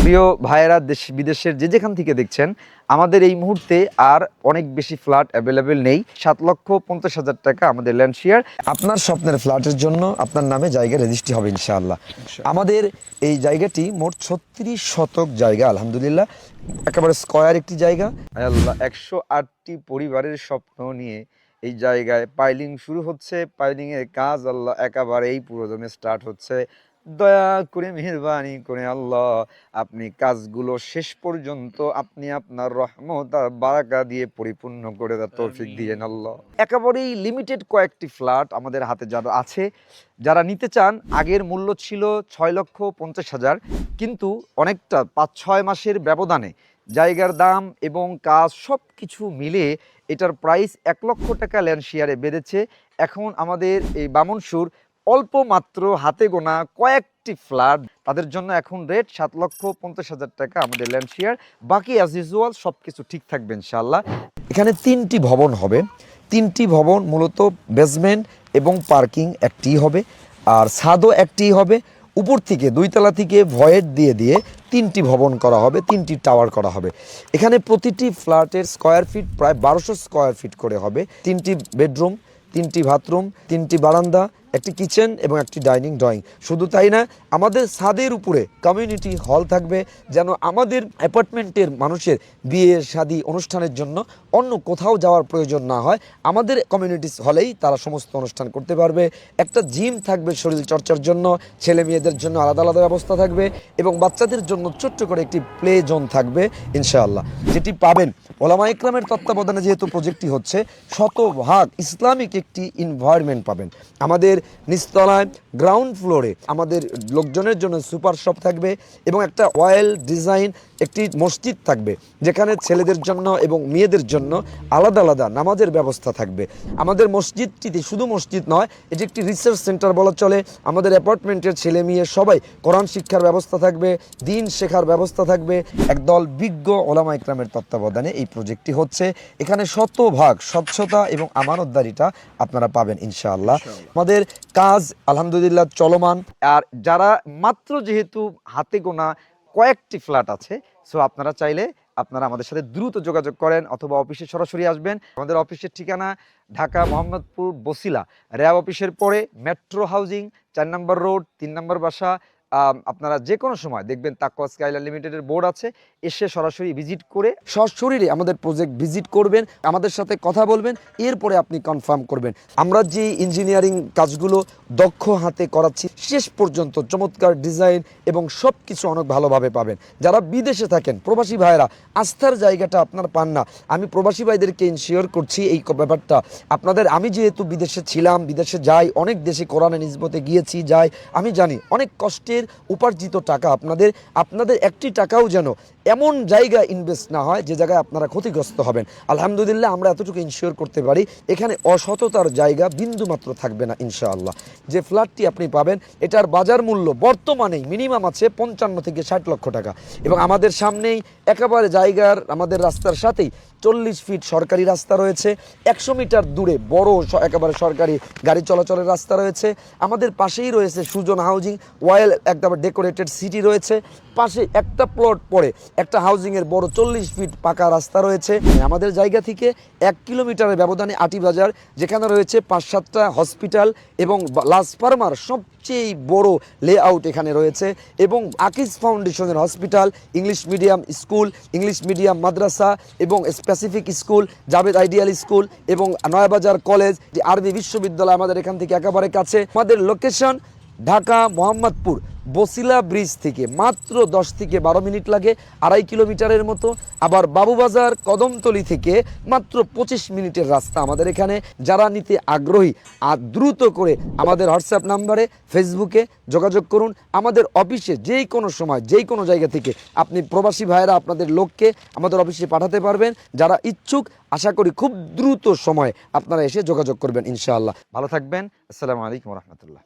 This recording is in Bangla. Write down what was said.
প্রিয় ভাইয়েরা, দেশ বিদেশের যে যেখান থেকে দেখছেন, আমাদের এই মুহূর্তে আর অনেক বেশি ফ্ল্যাট অ্যাভেলেবেল নেই। 7,50,000 টাকা আমাদের ল্যান্ড শেয়ার। আপনার স্বপ্নের ফ্ল্যাটের জন্য আপনার নামে জায়গা রেজিস্ট্রি হবে ইনশাআল্লাহ। আমাদের এই জায়গাটি মোট 36 শতক জায়গা, আলহামদুলিল্লাহ, একেবারে স্কয়ার একটি জায়গা। আল্লাহ, 108টি পরিবারের স্বপ্ন নিয়ে এই জায়গায় পাইলিং শুরু হচ্ছে। পাইলিংয়ের কাজ আল্লাহ একেবারেই পুরোদমে স্টার্ট হচ্ছে। দয়া করে মেহেরবানি করে আল্লাহ আপনি কাজগুলো শেষ পর্যন্ত আপনি আপনার রহমত আর বারাকা দিয়ে পরিপূর্ণ করে দেওয়ার তৌফিক দিয়েন আল্লাহ। একেবারেই লিমিটেড কয়েকটি ফ্ল্যাট আমাদের হাতে যারা আছে, যারা নিতে চান, আগের মূল্য ছিল 6,50,000, কিন্তু অনেকটা 5-6 মাসের ব্যবধানে জায়গার দাম এবং কাজ সব কিছু মিলে এটার প্রাইস 1 লক্ষ টাকা ল্যান্ড শেয়ারে বেড়েছে। এখন আমাদের এই বামনসুর অল্প মাত্র হাতে গোনা কয়েকটি ফ্ল্যাট, তাদের জন্য এখন রেট 7,50,000 টাকা আমাদের ল্যান্ড শেয়ার। বাকি অ্যাজ ইউজুয়াল সব কিছু ঠিক থাকবে ইনশাআল্লাহ। এখানে 3টি ভবন হবে। 3টি ভবন মূলত বেসমেন্ট এবং পার্কিং একটি হবে, আর ছাদও একটি হবে। উপর থেকে 2 তলা থেকে ভয়েড দিয়ে দিয়ে 3টি ভবন করা হবে, 3টি টাওয়ার করা হবে। এখানে প্রতিটি ফ্ল্যাটের স্কোয়ার ফিট প্রায় 1200 স্কোয়ার ফিট করে হবে। 3টি বেডরুম, 3টি বাথরুম, 3টি বারান্দা, একটি কিচেন এবং একটি ডাইনিং ড্রয়িং। শুধু তাই না, আমাদের ছাদের উপরে কমিউনিটি হল থাকবে, যেন আমাদের অ্যাপার্টমেন্টের মানুষের বিয়ে শাদী অনুষ্ঠানের জন্য অন্য কোথাও যাওয়ার প্রয়োজন না হয়। আমাদের কমিউনিটি হলেই তারা সমস্ত অনুষ্ঠান করতে পারবে। একটা জিম থাকবে শরীর চর্চার জন্য, ছেলে মেয়েদের জন্য আলাদা আলাদা ব্যবস্থা থাকবে, এবং বাচ্চাদের জন্য ছোট্ট করে একটি প্লে জোন থাকবে ইনশাআল্লাহ। যেটি পাবেন ওলামা ইকরামের তত্ত্বাবধানে, যেহেতু প্রজেক্টটি হচ্ছে, শতভাগ ইসলামিক একটি এনভায়রনমেন্ট পাবেন। আমাদের নিচতলায় গ্রাউন্ড ফ্লোরে আমাদের লোকজনের জন্য সুপার শপ থাকবে, এবং একটা ওয়েল ডিজাইন একটি মসজিদ থাকবে, যেখানে ছেলেদের জন্য এবং মেয়েদের জন্য আলাদা আলাদা নামাজের ব্যবস্থা থাকবে। আমাদের মসজিদটিতে শুধু মসজিদ নয়, এটি একটি রিসার্চ সেন্টার বলা চলে। আমাদের অ্যাপার্টমেন্টের ছেলে মেয়ে সবাই কোরআন শিক্ষার ব্যবস্থা থাকবে, দিন শেখার ব্যবস্থা থাকবে। একদল বিজ্ঞ ওলামা ইকরামের তত্ত্বাবধানে এই প্রজেক্টটি হচ্ছে। এখানে শতভাগ স্বচ্ছতা এবং আমানতদারিতা আপনারা পাবেন ইনশাআল্লাহ। আমাদের কাজ আলহামদুলিল্লাহ চলমান। আর যারা মাত্র, যেহেতু হাতে গোনা কয়েকটি ফ্ল্যাট আছে, সো আপনারা চাইলে আপনারা আমাদের সাথে দ্রুত যোগাযোগ করেন, অথবা অফিসে সরাসরি আসবেন। আমাদের অফিসের ঠিকানা ঢাকা মোহাম্মদপুর বসিলা র্যাব অফিসের পরে মেট্রো হাউজিং, 4 নম্বর রোড, 3 নম্বর বাসা। আপনারা যে কোনো সময় দেখবেন তাকওয়া স্কাইলার লিমিটেডের বোর্ড আছে, এসে সরাসরি ভিজিট করে সশরীরে আমাদের প্রজেক্ট ভিজিট করবেন, আমাদের সাথে কথা বলবেন, এরপরে আপনি কনফার্ম করবেন। আমরা যে ইঞ্জিনিয়ারিং কাজগুলো দক্ষ হাতে করাচ্ছি, শেষ পর্যন্ত চমৎকার ডিজাইন এবং সব কিছু অনেক ভালোভাবে পাবেন। যারা বিদেশে থাকেন, প্রবাসী ভাইয়েরা, আস্থার জায়গাটা আপনার পান না, আমি প্রবাসী ভাইদেরকে ইনশিওর করছি এই ব্যাপারটা আপনাদের। আমি যেহেতু বিদেশে ছিলাম, বিদেশে যাই, অনেক দেশে কোরআনের নিসবতে গিয়েছি, যাই, আমি জানি অনেক কষ্টের উপার্জিত টাকা আপনাদের একটি টাকাও যেন এমন জায়গায় ইনভেস্ট না হয় যে জায়গায় আপনারা ক্ষতিগ্রস্ত হবেন। আলহামদুলিল্লাহ, আমরা এতটুকু ইনশিওর করতে পারি, এখানে অসততার জায়গা বিন্দুমাত্র থাকবে না ইনশাআল্লাহ। যে ফ্ল্যাটটি আপনি পাবেন, এটার বাজার মূল্য বর্তমানেই মিনিমাম আছে 55 থেকে 60 লক্ষ টাকা, এবং আমাদের সামনেই একেবারে জায়গার, আমাদের রাস্তার সাথেই 40 ফিট সরকারি রাস্তা রয়েছে। 100 মিটার দূরে বড় একেবারে সরকারি গাড়ি চলাচলের রাস্তা রয়েছে। আমাদের পাশেই রয়েছে সুজন হাউজিং, ওয়েল একদম ডেকোরেটেড সিটি রয়েছে। পাশে একটা প্লট পরে একটা হাউজিংয়ের বড় 40 ফিট পাকা রাস্তা রয়েছে। আমাদের জায়গা থেকে 1 কিলোমিটারের ব্যবধানে আটি বাজার, যেখানে রয়েছে 5-7টা হসপিটাল, এবং লাস ফার্মার সবচেয়ে বড় লেআউট এখানে রয়েছে, এবং আকিজ ফাউন্ডেশনের hospital, English medium school, English medium মাদ্রাসা এবং specific school, Javed ideal school এবং নয়াবাজার কলেজ, আরবি বিশ্ববিদ্যালয় আমাদের এখান থেকে একেবারে কাছে। আমাদের লোকেশন ঢাকা মোহাম্মদপুর বসিলা ব্রিজ থেকে মাত্র 10 থেকে 12 মিনিট লাগে, 2.5 কিলোমিটারের মতো। আবার বাবুবাজার কদমতলি থেকে মাত্র 25 মিনিটের রাস্তা আমাদের এখানে। যারা নিতে আগ্রহী, আর দ্রুত করে আমাদের হোয়াটসঅ্যাপ নাম্বারে, ফেসবুকে যোগাযোগ করুন। আমাদের অফিসে যেই কোনো সময়, যেই কোনো জায়গা থেকে আপনি প্রবাসী ভাইয়েরা আপনাদের লোককে আমাদের অফিসে পাঠাতে পারবেন। যারা ইচ্ছুক, আশা করি খুব দ্রুত সময়ে আপনারা এসে যোগাযোগ করবেন ইনশাআল্লাহ। ভালো থাকবেন। আসসালামু আলাইকুম রহমতুল্লাহ।